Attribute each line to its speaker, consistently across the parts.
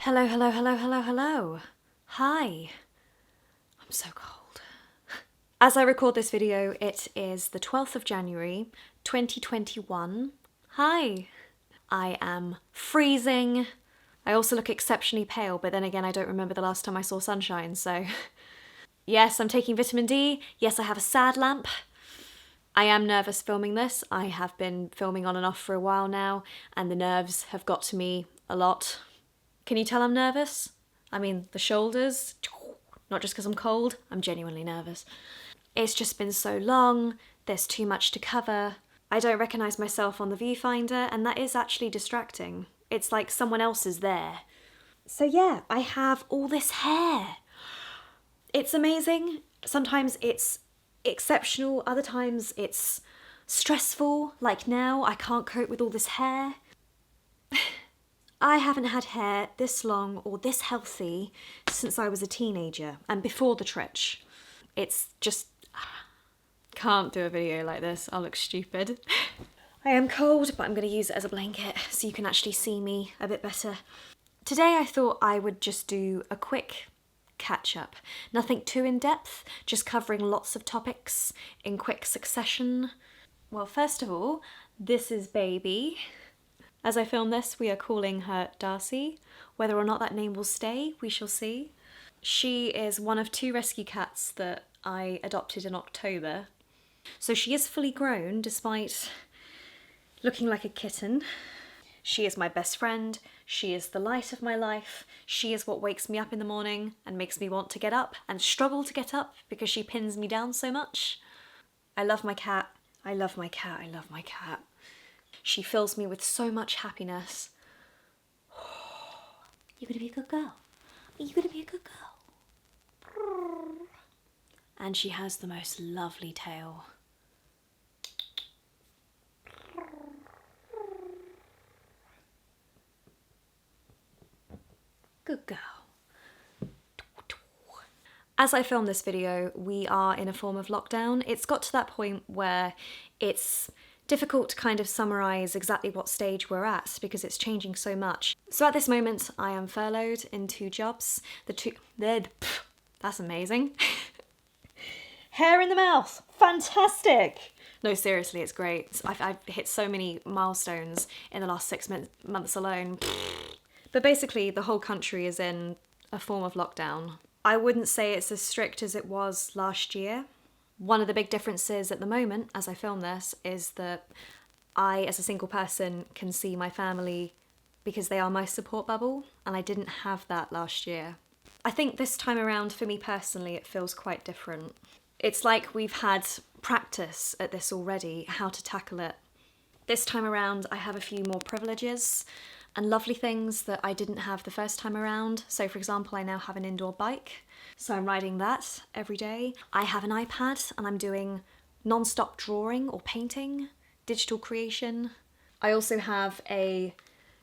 Speaker 1: Hello, hello, hello, hello, hello. Hi. I'm so cold. As I record this video, it is the 12th of January, 2021. Hi. I am freezing. I also look exceptionally pale, but then again, I don't remember the last time I saw sunshine, so... Yes, I'm taking vitamin D. Yes, I have a sad lamp. I am nervous filming this. I have been filming on and off for a while now, and the nerves have got to me a lot. Can you tell I'm nervous? I mean, the shoulders, not just because I'm cold, I'm genuinely nervous. It's just been so long, there's too much to cover. I don't recognise myself on the viewfinder, and that is actually distracting. It's like someone else is there. So yeah, I have all this hair. It's amazing. Sometimes it's exceptional, other times it's stressful. Like now, I can't cope with all this hair. I haven't had hair this long or this healthy since I was a teenager and before the tretch. It's just... can't do a video like this, I'll look stupid. I am cold, but I'm going to use it as a blanket so you can actually see me a bit better. Today I thought I would just do a quick catch-up. Nothing too in-depth, just covering lots of topics in quick succession. Well, first of all, this is Baby. As I film this, we are calling her Darcy. Whether or not that name will stay, we shall see. She is one of 2 rescue cats that I adopted in October. So she is fully grown, despite looking like a kitten. She is my best friend. She is the light of my life. She is what wakes me up in the morning and makes me want to get up and struggle to get up because she pins me down so much. I love my cat. I love my cat. I love my cat. She fills me with so much happiness. You're gonna be a good girl. You're gonna be a good girl. And she has the most lovely tail. Good girl. As I film this video, we are in a form of lockdown. It's got to that point where it's difficult to kind of summarise exactly what stage we're at because it's changing so much. So at this moment, I am furloughed in 2 jobs. That's amazing. Hair in the mouth, fantastic! No, seriously, it's great. I've hit so many milestones in the last 6 months alone. But basically, the whole country is in a form of lockdown. I wouldn't say it's as strict as it was last year. One of the big differences at the moment, as I film this, is that I, as a single person, can see my family because they are my support bubble, and I didn't have that last year. I think this time around, for me personally, it feels quite different. It's like we've had practice at this already, how to tackle it. This time around, I have a few more privileges and lovely things that I didn't have the first time around. So for example, I now have an indoor bike, so I'm riding that every day. I have an iPad and I'm doing non-stop drawing or painting, digital creation. I also have a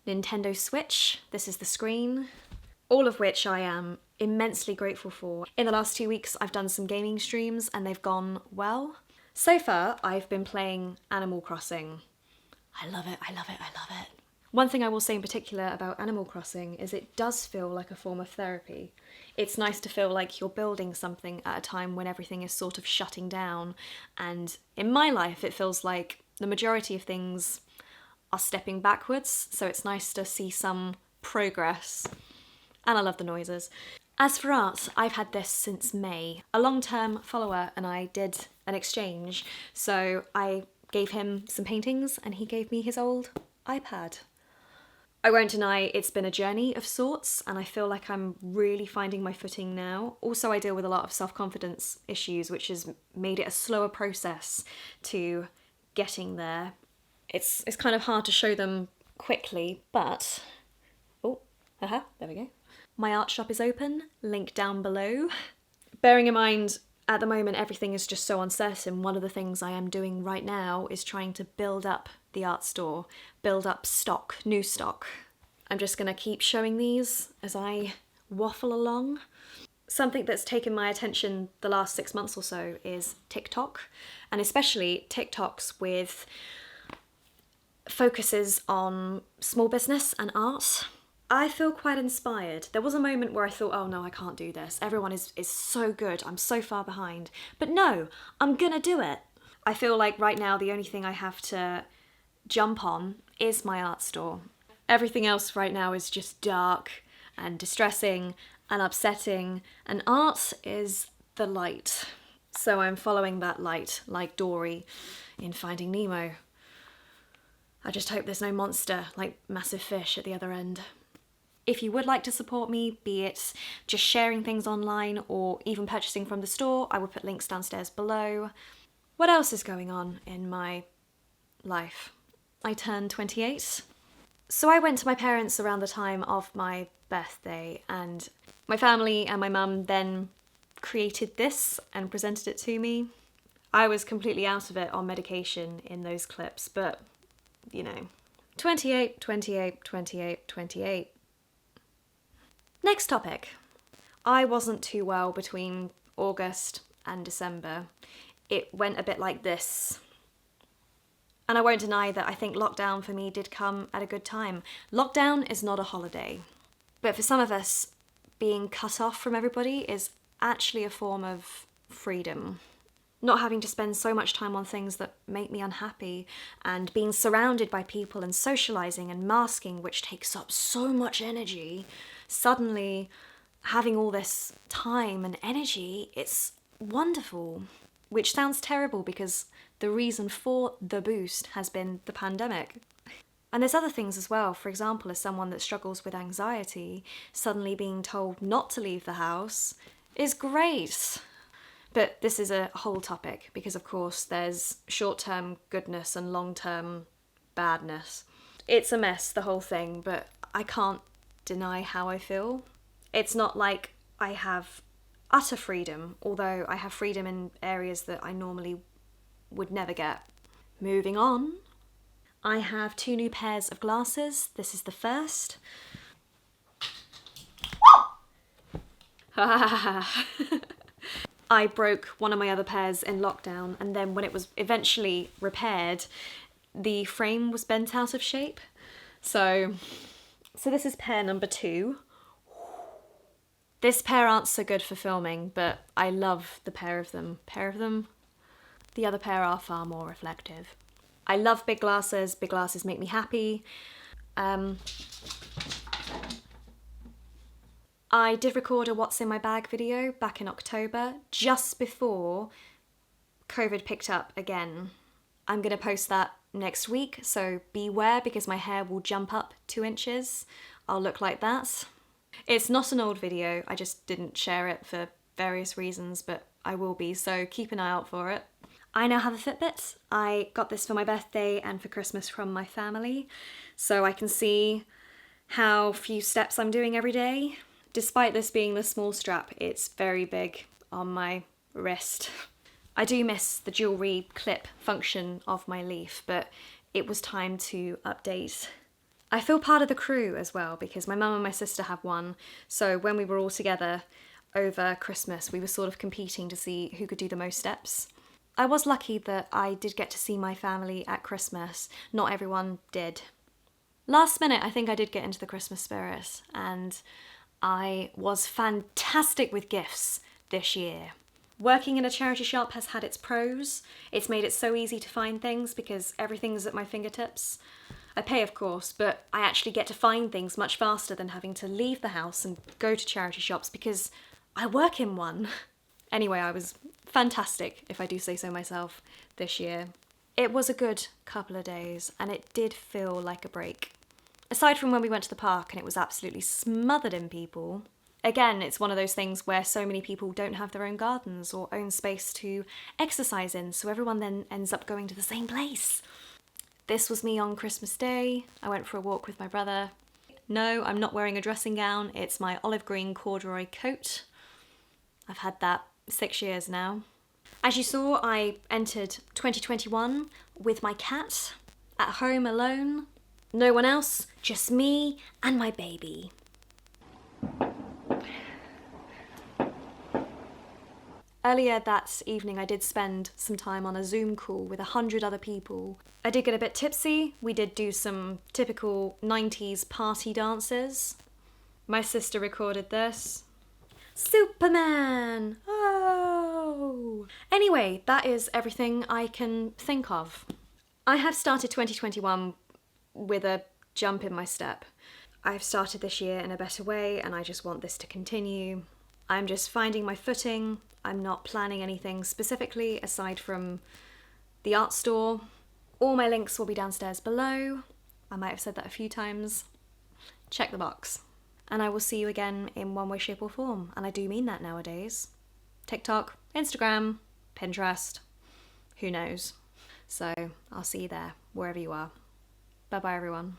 Speaker 1: Nintendo Switch. This is the screen, all of which I am immensely grateful for. In the last 2 weeks, I've done some gaming streams and they've gone well. So far, I've been playing Animal Crossing. I love it, I love it, I love it. One thing I will say in particular about Animal Crossing is it does feel like a form of therapy. It's nice to feel like you're building something at a time when everything is sort of shutting down, and in my life it feels like the majority of things are stepping backwards, so it's nice to see some progress. And I love the noises. As for art, I've had this since May. A long-term follower and I did an exchange, so I gave him some paintings and he gave me his old iPad. I won't deny it's been a journey of sorts, and I feel like I'm really finding my footing now. Also, I deal with a lot of self-confidence issues, which has made it a slower process to getting there. It's kind of hard to show them quickly, but... oh, there we go. My art shop is open, link down below. Bearing in mind, at the moment, everything is just so uncertain. One of the things I am doing right now is trying to build up the art store, build up stock, new stock. I'm just gonna keep showing these as I waffle along. Something that's taken my attention the last 6 months or so is TikTok, and especially TikToks with focuses on small business and art. I feel quite inspired. There was a moment where I thought, oh no, I can't do this. Everyone is so good. I'm so far behind. But no, I'm gonna do it. I feel like right now the only thing I have to jump on is my art store. Everything else right now is just dark and distressing and upsetting, and art is the light. So I'm following that light, like Dory in Finding Nemo. I just hope there's no monster, like massive fish at the other end. If you would like to support me, be it just sharing things online or even purchasing from the store, I will put links downstairs below. What else is going on in my life? I turned 28. So I went to my parents around the time of my birthday, and my family and my mum then created this and presented it to me. I was completely out of it on medication in those clips, but you know, 28, 28, 28, 28. Next topic. I wasn't too well between August and December. It went a bit like this. And I won't deny that I think lockdown for me did come at a good time. Lockdown is not a holiday. But for some of us, being cut off from everybody is actually a form of freedom. Not having to spend so much time on things that make me unhappy, and being surrounded by people and socialising and masking, which takes up so much energy. Suddenly, having all this time and energy, it's wonderful. Which sounds terrible because the reason for the boost has been the pandemic. And there's other things as well. For example, as someone that struggles with anxiety, suddenly being told not to leave the house is great. But this is a whole topic because, of course, there's short-term goodness and long-term badness. It's a mess, the whole thing, but I can't deny how I feel. It's not like I have utter freedom, although I have freedom in areas that I normally would never get. Moving on. I have 2 new pairs of glasses. This is the first. I broke one of my other pairs in lockdown, and then when it was eventually repaired, the frame was bent out of shape. So this is pair number 2. This pair aren't so good for filming, but I love the pair of them. The other pair are far more reflective. I love big glasses. Big glasses make me happy. I did record a What's in My Bag video back in October, just before COVID picked up again. I'm going to post that next week, so beware because my hair will jump up 2 inches. I'll look like that. It's not an old video, I just didn't share it for various reasons, but I will be, so keep an eye out for it. I now have a Fitbit. I got this for my birthday and for Christmas from my family, so I can see how few steps I'm doing every day. Despite this being the small strap, it's very big on my wrist. I do miss the jewellery clip function of my leaf, but it was time to update. I feel part of the crew as well because my mum and my sister have one, so when we were all together over Christmas, we were sort of competing to see who could do the most steps. I was lucky that I did get to see my family at Christmas. Not everyone did. Last minute, I think I did get into the Christmas spirit, and I was fantastic with gifts this year. Working in a charity shop has had its pros. It's made it so easy to find things because everything's at my fingertips. I pay, of course, but I actually get to find things much faster than having to leave the house and go to charity shops because I work in one. Anyway, I was fantastic, if I do say so myself, this year. It was a good couple of days, and it did feel like a break. Aside from when we went to the park and it was absolutely smothered in people. Again, it's one of those things where so many people don't have their own gardens or own space to exercise in, so everyone then ends up going to the same place. This was me on Christmas Day. I went for a walk with my brother. No, I'm not wearing a dressing gown. It's my olive green corduroy coat. I've had that 6 years now. As you saw, I entered 2021 with my cat, at home alone. No one else, just me and my baby. Earlier that evening I did spend some time on a Zoom call with 100 other people. I did get a bit tipsy. We did do some typical 90s party dances. My sister recorded this. Superman! Oh! Anyway, that is everything I can think of. I have started 2021 with a jump in my step. I've started this year in a better way and I just want this to continue. I'm just finding my footing. I'm not planning anything specifically aside from the art store. All my links will be downstairs below. I might have said that a few times. Check the box. And I will see you again in one way, shape or form. And I do mean that nowadays. TikTok, Instagram, Pinterest, who knows. So I'll see you there, wherever you are. Bye bye everyone.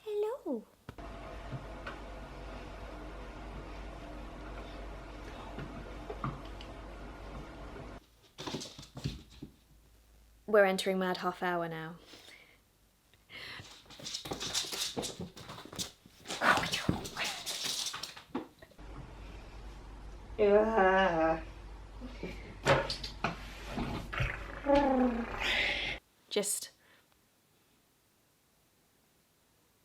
Speaker 1: Hello. We're entering mad half hour now. Just